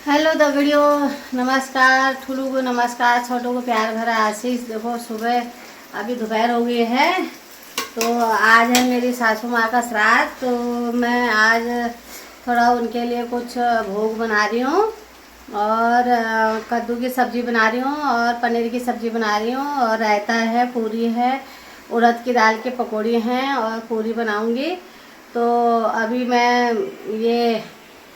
Hello दगड़ियो, नमस्कार। ठुलू को नमस्कार, छोटों को प्यार भरा आशीष। देखो सुबह अभी दोपहर हो गई है, तो आज है मेरी सासू माँ का श्राद्ध। तो मैं आज थोड़ा उनके लिए कुछ भोग बना रही हूँ और कद्दू की सब्ज़ी बना रही हूँ और पनीर की सब्ज़ी बना रही हूँ और रायता है, पूरी है, उड़द की दाल के पकौड़ी हैं और पूरी बनाऊँगी। तो अभी मैं ये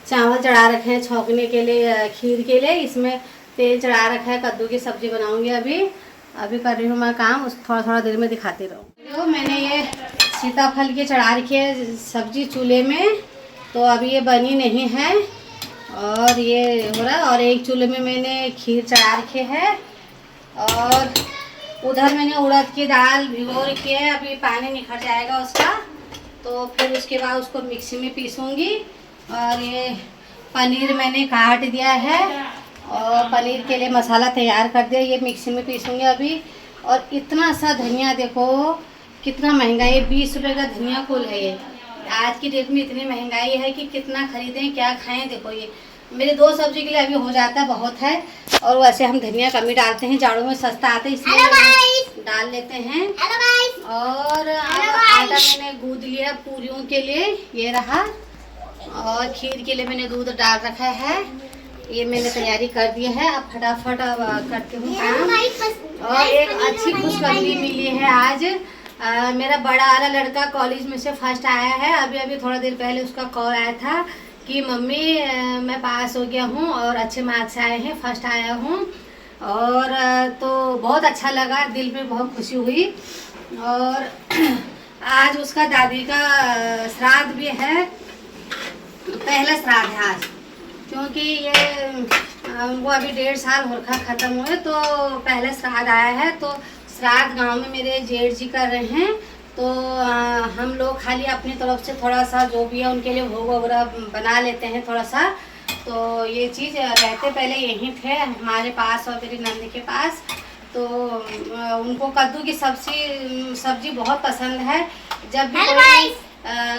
चावल चढ़ा रखे हैं छौंकने के लिए, खीर के लिए। इसमें तेल चढ़ा रखा है, कद्दू की सब्ज़ी बनाऊंगी। अभी अभी कर रही हूँ मैं काम, उस थोड़ा थोड़ा देर में दिखाती रहूँ। मैंने ये सीताफल की चढ़ा रखी है सब्ज़ी चूल्हे में, तो अभी ये बनी नहीं है और ये हो रहा है। और एक चूल्हे में मैंने खीर चढ़ा रखी है और उधर मैंने उड़द की दाल भिगो रखी है। अभी पानी निखर जाएगा उसका, तो फिर उसके बाद उसको मिक्सी में पीसूँगी। और ये पनीर मैंने काट दिया है और पनीर के लिए मसाला तैयार कर दिया, ये मिक्सी में पीसूँगी अभी। और इतना सा धनिया देखो कितना महंगा है, 20 रुपये का धनिया कुल है ये। आज की डेट में इतनी महंगाई है कि कितना खरीदें क्या खाएं। देखो ये मेरे 2 सब्जी के लिए अभी हो जाता है, बहुत है। और वैसे हम धनिया कम ही डालते हैं, जाड़ों में सस्ता आता है इसलिए डाल लेते हैं। और आटा मैंने गूंद लिया पूरियों के लिए, ये रहा। और खीर के लिए मैंने दूध डाल रखा है, ये मैंने तैयारी कर दी है। अब फटाफट करती हूँ काम। और एक अच्छी खुशखबरी मिली है आज। मेरा बड़ा वाला लड़का कॉलेज में से फर्स्ट आया है। अभी अभी थोड़ा देर पहले उसका कॉल आया था कि मम्मी मैं पास हो गया हूँ और अच्छे मार्क्स आए हैं, फर्स्ट आया हूँ। और तो बहुत अच्छा लगा, दिल में बहुत खुशी हुई। और आज उसका दादी का श्राद्ध भी है, पहला श्राद्ध है आज, क्योंकि ये वो अभी 1.5 साल होरखा ख़त्म हुए, तो पहले श्राद्ध आया है। तो श्राद्ध गांव में मेरे जेठ जी कर रहे हैं, तो हम लोग खाली अपनी तरफ से थोड़ा सा जो भी है उनके लिए भोग वगैरह बना लेते हैं थोड़ा सा। तो ये चीज़ रहते पहले यहीं थे हमारे पास और मेरी नंद के पास। तो उनको कद्दू की सब्जी बहुत पसंद है। जब भी कोई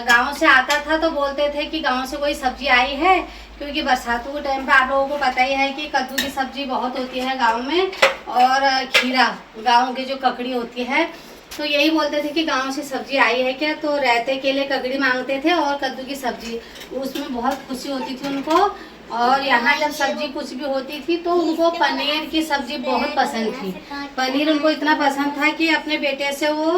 गांव से आता था तो बोलते थे कि गांव से कोई सब्जी आई है, क्योंकि बरसातों के टाइम पे आप लोगों को पता ही है कि कद्दू की सब्जी बहुत होती है गांव में। और खीरा, गांव की जो ककड़ी होती है, तो यही बोलते थे कि गांव से सब्जी आई है क्या। तो रायते के लिए ककड़ी मांगते थे और कद्दू की सब्जी, उसमें बहुत खुशी होती थी उनको। और यहाँ जब सब्जी कुछ भी होती थी तो उनको पनीर की सब्जी बहुत पसंद थी। पनीर उनको इतना पसंद था कि अपने बेटे से वो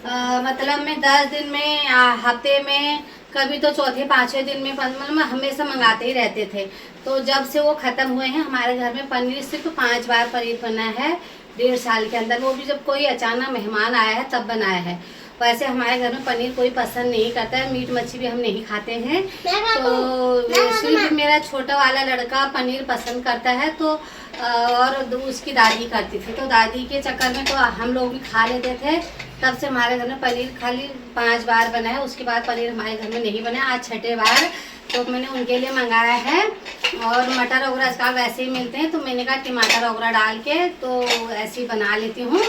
मतलब में 10 दिन में, हफ्ते में, कभी तो चौथे पाँचवें दिन में, मतलब हमेशा मंगाते ही रहते थे। तो जब से वो ख़त्म हुए हैं हमारे घर में पनीर सिर्फ 5 बार पनीर बना है 1.5 साल के अंदर, वो भी जब कोई अचानक मेहमान आया है तब बनाया है। वैसे हमारे घर में पनीर कोई पसंद नहीं करता है, मीट मच्छी भी हम नहीं खाते हैं। तो सिर्फ मेरा छोटा वाला लड़का पनीर पसंद करता है। तो और उसकी दादी करती थी, तो दादी के चक्कर में तो हम लोग भी खा लेते थे। तब से हमारे घर में पनीर खाली 5 बार बना है, उसके बाद पनीर हमारे घर में नहीं बना। आज 6ठे बार तो मैंने उनके लिए मंगाया है। और मटर वगैरह इसका वैसे ही मिलते हैं, तो मैंने कहा टमाटर वगैरह डाल के तो ऐसे ही बना लेती हूँ।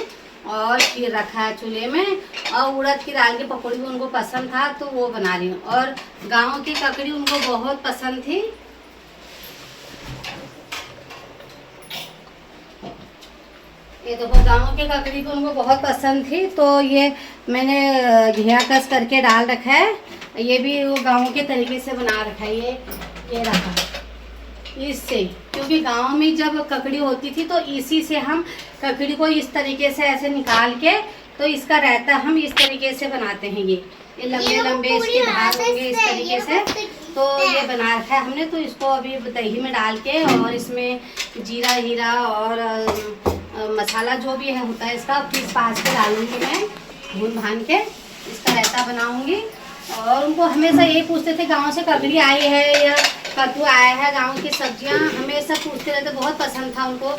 और खीर रखा है चूल्हे में, और उड़द की दाल की पकौड़ी भी उनको पसंद था तो वो बना रही हूँ। और गाँव की ककड़ी उनको बहुत पसंद थी। ये देखो गाँव की ककड़ी भी उनको बहुत पसंद थी, तो ये मैंने घिया कस करके डाल रखा है। ये भी वो गाँव के तरीके से बना रखा है। ये रखा इससे, क्योंकि गांव में जब ककड़ी होती थी तो इसी से हम ककड़ी को इस तरीके से ऐसे निकाल के, तो इसका रायता हम इस तरीके से बनाते हैं। ये लंबे लंबे इसके धार होंगे इस तरीके से, तो ये बना रखा है हमने। तो इसको अभी दही में डाल के और इसमें जीरा हीरा और मसाला जो भी है होता है इसका पीस पास के डालूंगी मैं, भून भान के इसका रायता बनाऊंगी। और उनको हमेशा यही पूछते थे गांव से ककड़ी आई है या कद्दू आया है। गांव की सब्जियां हमेशा पूछते रहते, बहुत पसंद था उनको।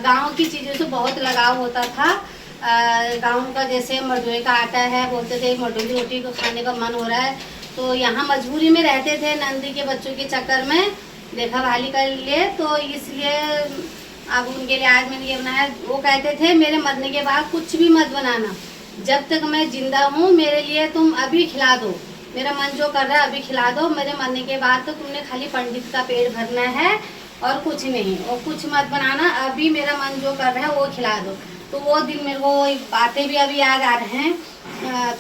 गांव की चीज़ों से बहुत लगाव होता था। गांव का जैसे मरदुए का आटा है, बोलते थे मरदुए की रोटी को खाने का मन हो रहा है। तो यहाँ मजबूरी में रहते थे नंदी के बच्चों के चक्कर में, देखा भाली कर लिए, तो इसलिए अब उनके लिए आज मैंने ये बनाया। वो कहते थे मेरे मरने के बाद कुछ भी मत बनाना, जब तक मैं जिंदा हूँ मेरे लिए तुम अभी खिला दो, मेरा मन जो कर रहा है अभी खिला दो, मेरे मरने के बाद तो तुमने खाली पंडित का पेट भरना है और कुछ नहीं, और कुछ मत बनाना। अभी मेरा मन जो कर रहा है वो खिला दो। तो वो दिन मेरे को बातें भी अभी याद आ रहे हैं,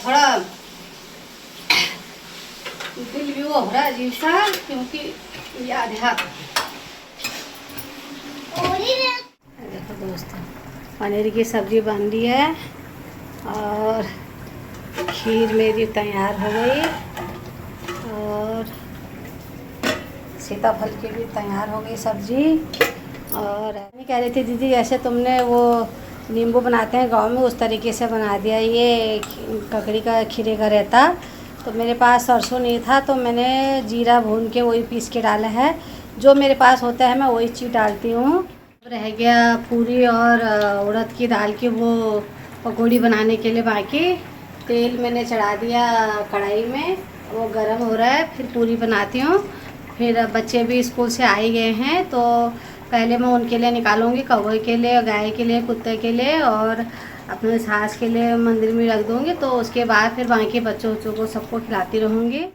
थोड़ा दिल भी वो हो रहा है अजीब सा, क्योंकि याद है। देखो दोस्तों, पनीर की सब्जी बन रही है और खीर मेरी तैयार हो गई और सीताफल की भी तैयार हो गई सब्जी। और मैं कह रही थी दीदी, जैसे तुमने वो नींबू बनाते हैं गांव में उस तरीके से बना दिया ये ककड़ी का खीरे का रहता। तो मेरे पास सरसों नहीं था तो मैंने जीरा भून के वही पीस के डाला है। जो मेरे पास होता है मैं वही चीज़ डालती हूँ। रह गया पूरी और उड़द की दाल की वो पकौड़ी बनाने के लिए बाकी। तेल मैंने चढ़ा दिया कढ़ाई में, वो गर्म हो रहा है, फिर पूरी बनाती हूँ। फिर बच्चे भी स्कूल से आ ही गए हैं तो पहले मैं उनके लिए निकालूंगी, कौवे के लिए, गाय के लिए, कुत्ते के लिए और अपने सास के लिए मंदिर में रख दूँगी। तो उसके बाद फिर बाकी बच्चों को सबको खिलाती रहूँगी।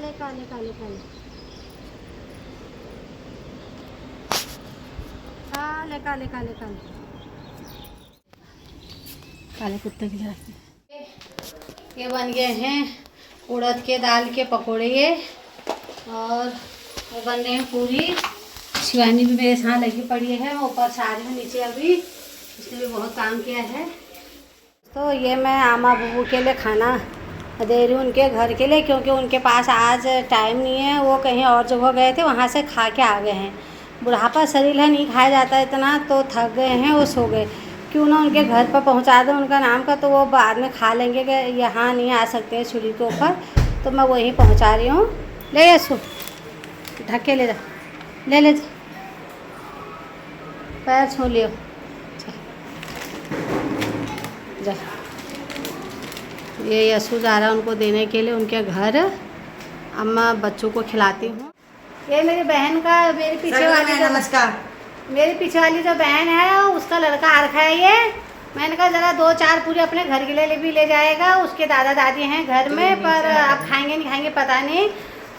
काले काले काले काले काले काले काले काले कुत्ते के लिए। ये बन गए हैं उड़द के दाल के पकोड़े ये, और वो बन रहे हैं पूरी। शिवानी भी मेरे साथ लगी पड़ी है, मैं ऊपर से आ रही हूँ नीचे अभी, उसने भी बहुत काम किया है। तो ये मैं आमा बुबू के लिए खाना दे रही हूँ उनके घर के लिए, क्योंकि उनके पास आज टाइम नहीं है, वो कहीं और जगह गए थे, वहाँ से खा के आ गए हैं। बुढ़ापा शरीर है, नहीं खाया जाता इतना, तो थक गए हैं, वो सो गए। क्यों ना उनके घर पर पहुँचा दें उनका नाम का, तो वो बाद में खा लेंगे कि यहाँ नहीं आ सकते हैं चूल्हे के ऊपर। तो मैं वहीं पहुँचा रही हूँ। ले यसु ढक के ले जा, ले जा, पैर छू लियो जा। ये यसु जा रहा है उनको देने के लिए उनके घर। अम्मा बच्चों को खिलाती हूँ। ये मेरी बहन का, मेरे पीछे वाली, नमस्कार, मेरे पीछे वाली जो बहन है उसका लड़का आ रखा है ये। मैंने कहा ज़रा 2-4 पूरे अपने घर के लिए भी ले जाएगा। उसके दादा दादी हैं घर में, पर अब खाएंगे नहीं खाएंगे पता नहीं।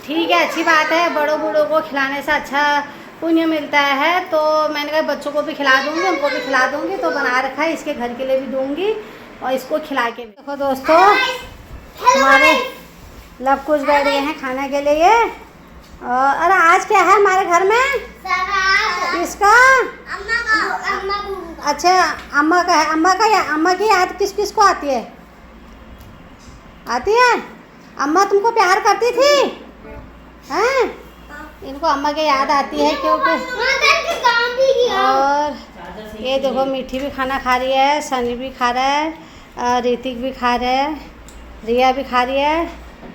ठीक है, अच्छी बात है, बड़ों बूढ़ों को खिलाने से अच्छा पुण्य मिलता है। तो मैंने कहा बच्चों को भी खिला दूँगी, उनको भी खिला दूँगी। तो बना रखा है, इसके घर के लिए भी दूँगी और इसको खिला के। देखो दोस्तों, हमारे लव कुछ बैठ गए हैं खाने के लिए। और अरे आज क्या है हमारे घर में? किसका? अच्छा, अम्मा का है। अम्मा की याद किस किस को आती है? आती है? अम्मा तुमको प्यार करती थी हैं? इनको अम्मा की याद आती है क्योंकि। और ये देखो मीठी भी खाना खा रही है, सनी भी खा रहा है, ऋतिक भी खा रहा है, रिया भी खा रही है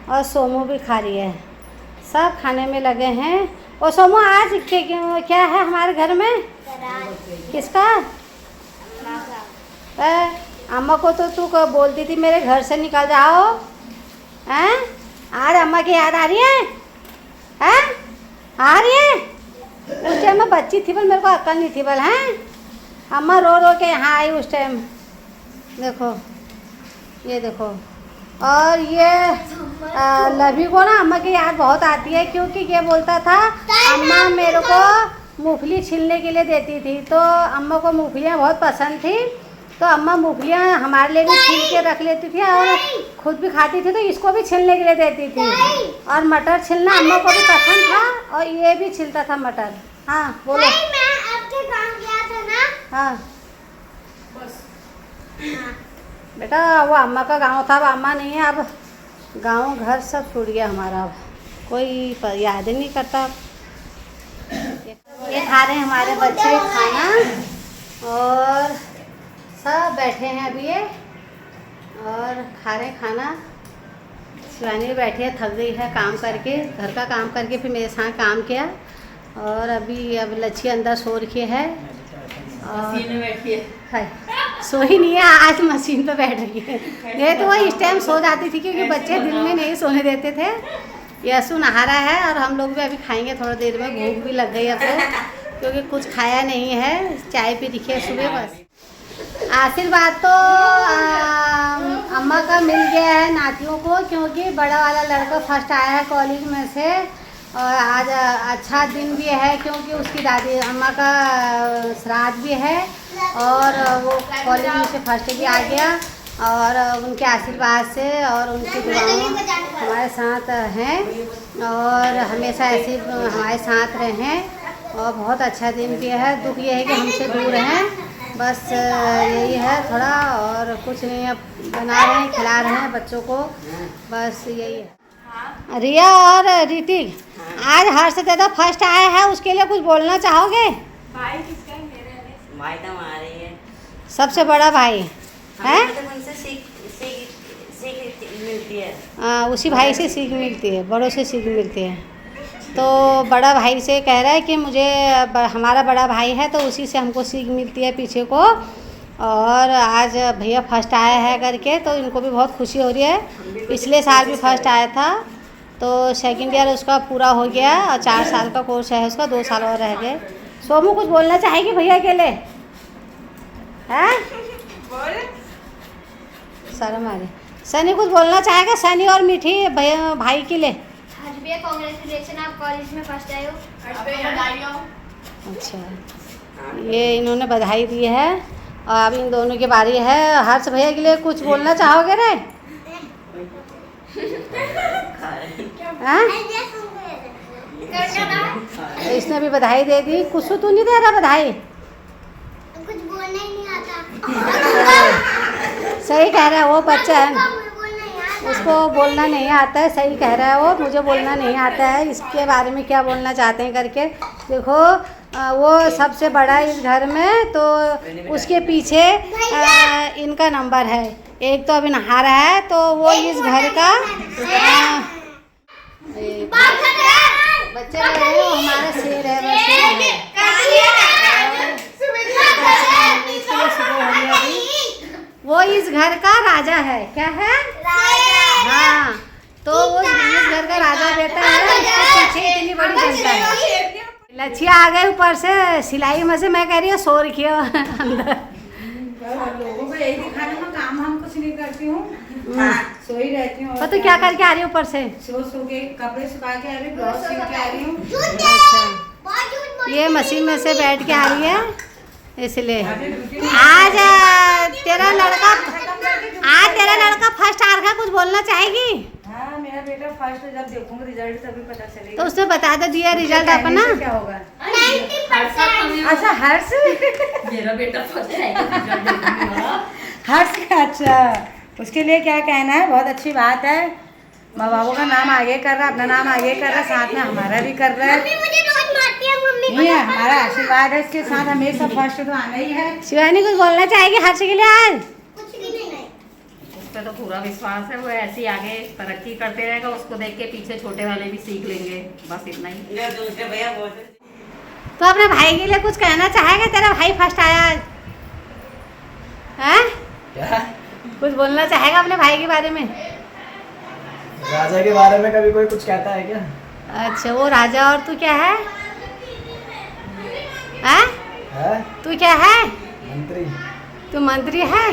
और सोमू भी खा रही है। सब खाने में लगे हैं। और सोमू आज क्या है हमारे घर में? किसका? अम्मा को तो तू बोलती थी मेरे घर से निकल जाओ हैं? आज अम्मा की याद आ रही है हैं? आ रही है? उस टाइम मैं बच्ची थी पर मेरे को अक्ल नहीं थी बल हैं। अम्मा रो रो के यहाँ आई उस टाइम। देखो, ये देखो। और ये लवी को ना अम्मा की याद बहुत आती है, क्योंकि ये बोलता था अम्मा मेरे को मूंगफली छीलने के लिए देती थी। तो अम्मा को मूंगफलियाँ बहुत पसंद थी, तो अम्मा मूंगफलियाँ हमारे लिए भी छील के रख लेती थी और खुद भी खाती थी, तो इसको भी छीलने के लिए देती थी। और मटर छीलना अम्मा को भी पसंद था और ये भी छीलता था मटर। हाँ बोलो। मैं आपके गाँव गया था ना। हाँ बस। बेटा वो अम्मा का गांव था, अब अम्मा नहीं है। अब गांव घर सब छूट गया हमारा, अब कोई याद ही नहीं करता। ये खा रहे हैं हमारे बच्चे खाना और सब बैठे हैं अभी ये और खा रहे हैं खाना। शिवानी भी बैठी है, थक गई है काम करके, घर का काम करके फिर मेरे साथ काम किया। और अब लच्छी अंदर सो रखी है और बैठी है, सोई नहीं है, आज मशीन पे बैठ रही है। नहीं तो वो इस टाइम सो जाती थी क्योंकि बच्चे दिन में नहीं सोने देते थे। यसु नहा रहा है और हम लोग भी अभी खाएंगे थोड़ी देर में, भूख भी लग गई अब तो क्योंकि कुछ खाया नहीं है, चाय पी रखी है सुबह बस। आशीर्वाद तो अम्मा का मिल गया है नातियों को, क्योंकि बड़ा वाला लड़का फर्स्ट आया है कॉलेज में से। और आज अच्छा दिन भी है क्योंकि उसकी दादी अम्मा का श्राद्ध भी है और वो कॉलेज में से फर्स्ट भी आ गया। और उनके आशीर्वाद से और उनकी दुआओं हमारे साथ हैं और हमेशा ऐसे हमारे साथ रहें। और बहुत अच्छा दिन भी है। दुख ये है कि हमसे दूर हैं, बस यही है थोड़ा, और कुछ नहीं। अब बना रहे हैं, खिला रहे हैं बच्चों को, बस यही है। रिया और ऋतिक, आज हर्ष दादा फर्स्ट आया है, उसके लिए कुछ बोलना चाहोगे? भाई किसका है? मेरा भाई तो हमारे है, सबसे बड़ा भाई है। उनसे सीख मिलती है। उसी भाई से सीख मिलती है, बड़ों से सीख मिलती है। तो बड़ा भाई से कह रहा है कि मुझे हमारा बड़ा भाई है तो उसी से हमको सीख मिलती है पीछे को। और आज भैया फर्स्ट आया है करके तो इनको भी बहुत खुशी हो रही है। पिछले साल भी फर्स्ट आया था तो सेकंड ईयर उसका पूरा हो गया और 4 साल का कोर्स है उसका, 2 साल और रह गए। सोमू कुछ बोलना चाहेगी भैया के लिए? हैं? शर्म आ रही। सनी कुछ बोलना चाहेगा? सनी और मीठी भैया भाई के लिए। कांग्रेचुलेशन, आप कॉलेज में फर्स्ट आए हो। अच्छा, ये इन्होंने बधाई दी है और अब इन दोनों की बारी है। हर्ष भैया के लिए कुछ बोलना चाहोगे रे? हाँ? इसने भी बधाई दे दी। कुछ तू नहीं दे रहा बधाई? कुछ बोलना ही नहीं आता। सही कह रहा है वो बच्चा है, उसको बोलना नहीं आता है। सही कह रहा है वो, मुझे बोलना नहीं आता है। इसके बारे में क्या बोलना चाहते हैं करके देखो। वो सबसे बड़ा इस घर में, तो उसके पीछे इनका नंबर है। एक तो अभी नहा रहा है तो वो इस घर का बच्चे वो हमारा शेर है। वो इस घर का राजा है। क्या है? हाँ, तो वो इस घर का राजा बेटा है। इसके पीछे इतनी बड़ी जनता है। लच्छी आ गए ऊपर से सिलाई में से, मैं कह रही हूँ सो रखी हो अंदर। लोगों को यही दिखाने में काम हम कुछ नहीं करती हूँ, सो ही रहती हूँ। तो क्या करके आ रही है ऊपर से? सो के कपड़े सुखा के आ रही, ब्लाउज सील के आ रही हूँ। अच्छा, ये मशीन में से बैठ के आ रही है इसलिए। आज तेरा लड़का फर्स्ट आ रहा, कुछ बोलना चाहेगी? हाँ, मेरा बेटा फर्स्ट, जब देखूंगा रिजल्ट तभी पता चलेगा। तो उसने बता दे दिया रिजल्ट अपना। क्या होगा? अच्छा, हर्ष मेरा बेटा फर्स्ट है। हर्ष का, अच्छा, उसके लिए क्या कहना है? बहुत अच्छी बात है। माँ बाबू का नाम आगे कर रहा, अपना नाम आगे कर रहा, साथ में हमारा भी कर रहा है। नहीं है, हमारा आशीर्वाद है इसके साथ, हमेशा फर्स्ट तो आना ही है। शिवानी कुछ बोलना चाहेगी हर्ष के लिए आज? उस पर तो पूरा विश्वास है, वो ऐसे ही आगे तरक्की करते रहेगा। उसको देख के पीछे छोटे वाले भी सीख लेंगे, बस इतना ही। तो अपने भाई के लिए कुछ कहना चाहेगा? तेरा भाई फर्स्ट आया आज है, कुछ बोलना चाहेगा अपने भाई के बारे में? राजा के बारे में कभी कोई कुछ कहता है क्या? अच्छा, वो राजा और तू क्या है? हैं? है? तू क्या है? मंत्री। तू मंत्री है?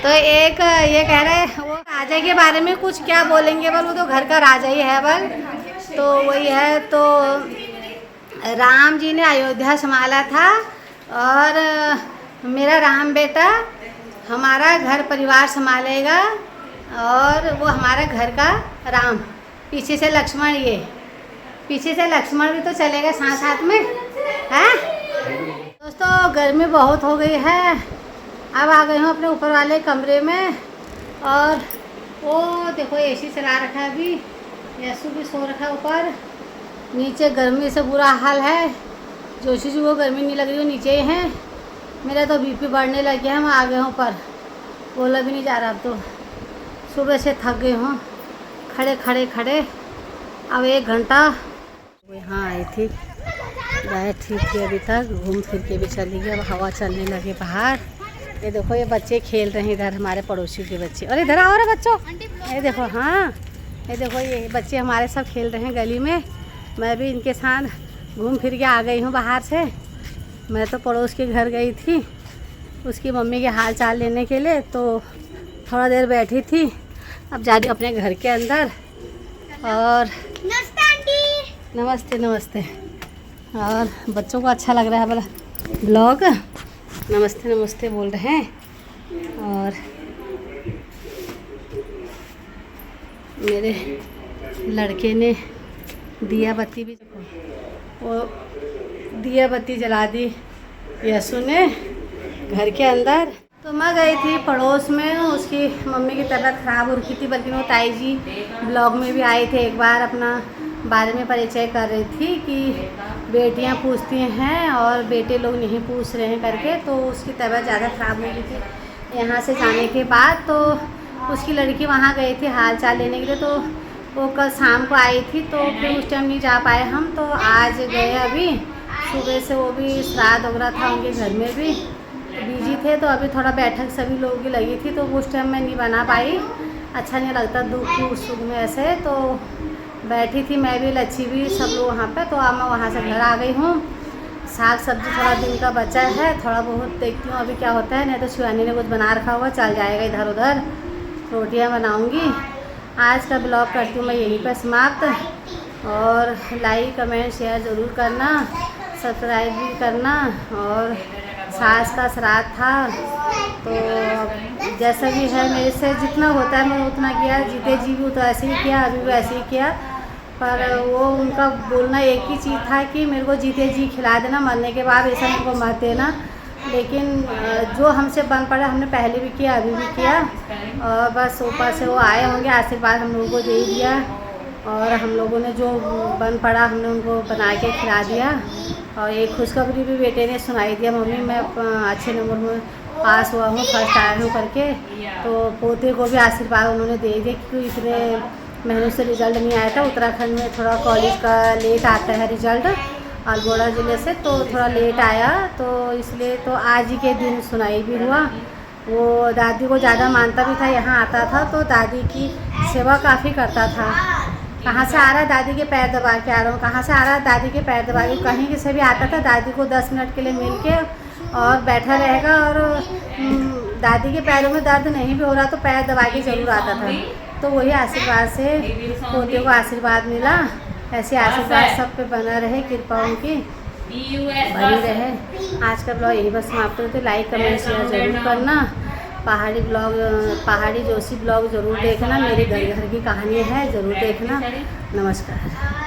तो एक ये कह रहे हैं वो राजा के बारे में कुछ क्या बोलेंगे बोल, वो तो घर का राजा ही है बोल। तो वही है, तो राम जी ने अयोध्या संभाला था और मेरा राम बेटा हमारा घर परिवार संभालेगा और वो हमारा घर का राम। पीछे से लक्ष्मण, ये पीछे से लक्ष्मण भी तो चलेगा साथ साथ में, है? दोस्तों, गर्मी बहुत हो गई है। अब आ गई हूँ अपने ऊपर वाले कमरे में और वो देखो एसी चला रखा है अभी, यसु भी सो रखा है ऊपर। नीचे गर्मी से बुरा हाल है। जोशी जी को गर्मी नहीं लग रही, वो नीचे ही हैं। मेरा तो बीपी बढ़ने लग गया है। मैं आ गई हूँ ऊपर, बोला भी नहीं जा रहा। अब तो सुबह से थक गई हूँ। खड़े खड़े खड़े। अब 1 घंटा यहाँ आई थी, बैठी थी अभी तक, घूम फिर के भी चली गई। अब हवा चलने लगे बाहर। ये देखो ये बच्चे खेल रहे हैं इधर, हमारे पड़ोसी के बच्चे। अरे इधर आओ रे बच्चों, ये देखो। हाँ ये देखो ये बच्चे हमारे सब खेल रहे हैं गली में। मैं भी इनके साथ घूम फिर के आ गई हूँ बाहर से। मैं तो पड़ोस के घर गई थी उसकी मम्मी के हाल चाल लेने के लिए, तो थोड़ा देर बैठी थी। अब जा रही अपने घर के अंदर। और नमस्ते नमस्ते। और बच्चों को अच्छा लग रहा है बोला ब्लॉग, नमस्ते नमस्ते बोल रहे हैं। और मेरे लड़के ने दिया बत्ती भी, वो दिया बत्ती जला दी यसु ने घर के अंदर। तो मैं गई थी पड़ोस में, उसकी मम्मी की तबीयत ख़राब हो रही थी, बल्कि वो ताई जी ब्लॉग में भी आए थे एक बार, अपना बारे में परिचय कर रही थी कि बेटियां पूछती हैं और बेटे लोग नहीं पूछ रहे हैं करके। तो उसकी तबीयत ज़्यादा ख़राब हो गई थी यहाँ से जाने के बाद। तो उसकी लड़की वहाँ गई थी हाल चाल लेने के लिए, तो वो कल शाम को आई थी, तो फिर उस टाइम नहीं जा पाए हम। तो आज गए अभी सुबह से, वो भी श्राद्ध वगैरह था उनके घर में भी बिजी थे। तो अभी थोड़ा बैठक सभी लोगों की लगी थी, तो उस टाइम मैं नहीं बना पाई, अच्छा नहीं लगता दुख की सुख में ऐसे। तो बैठी थी मैं भी, लच्छी भी, सब लोग वहाँ पे। तो अब मैं वहाँ से घर आ गई हूँ। साग सब्जी थोड़ा दिन का बचा है, थोड़ा बहुत देखती हूँ अभी क्या होता है। नहीं तो शिवानी ने कुछ बना रखा हुआ, चल जाएगा इधर उधर, रोटियाँ बनाऊँगी। आज का ब्लॉग करती हूँ मैं यहीं पर समाप्त। और लाइक कमेंट शेयर ज़रूर करना, सब्सक्राइब भी करना। और सास का श्राद्ध था, तो जैसा भी है मेरे से जितना होता है मैं उतना किया। जीते जी भी तो ऐसे ही किया, अभी भी ऐसे ही किया। पर वो उनका बोलना एक ही चीज़ था कि मेरे को जीते जी खिला देना, मरने के बाद ऐसा मेरे को मत देना। लेकिन जो हमसे बन पड़ा हमने पहले भी किया, अभी भी किया। और बस ऊपर से वो आए होंगे, आशीर्वाद हम लोगों को दे दिया। और हम लोगों ने जो बन पड़ा हमने उनको बना के खिला दिया। और एक खुशखबरी भी बेटे ने सुनाई दिया, मम्मी मैं अच्छे नंबर में पास हुआ हूँ, फर्स्ट आया हूँ करके। तो पोते को भी आशीर्वाद उन्होंने दे दिया, क्योंकि इतने महीनों से रिज़ल्ट नहीं आया था। उत्तराखंड में थोड़ा कॉलेज का लेट आता है रिज़ल्ट, अल्मोड़ा ज़िले से, तो थोड़ा लेट आया। तो इसलिए तो आज ही के दिन सुनाई भी हुआ। वो दादी को ज़्यादा मानता भी था, यहाँ आता था तो दादी की सेवा काफ़ी करता था। कहाँ से आ रहा है दादी के पैर दबा के आ रहा हूँ, कहाँ से आ रहा है दादी के पैर दबा के, कहीं से भी आता था दादी को 10 मिनट के लिए मिल के और बैठा रहेगा। और दादी के पैरों में दर्द नहीं भी हो रहा तो पैर दबा के ज़रूर आता था। तो वही आशीर्वाद से पोते को आशीर्वाद मिला। ऐसे आशीर्वाद सब पे बना रहे, कृपा उनकी बनी रहे। आज का ब्लॉग यहीं पर समाप्त होते। लाइक कमेंट शेयर ज़रूर करना। पहाड़ी ब्लॉग, पहाड़ी जोशी ब्लॉग ज़रूर देखना। मेरे घर घर की कहानी है, ज़रूर देखना। नमस्कार।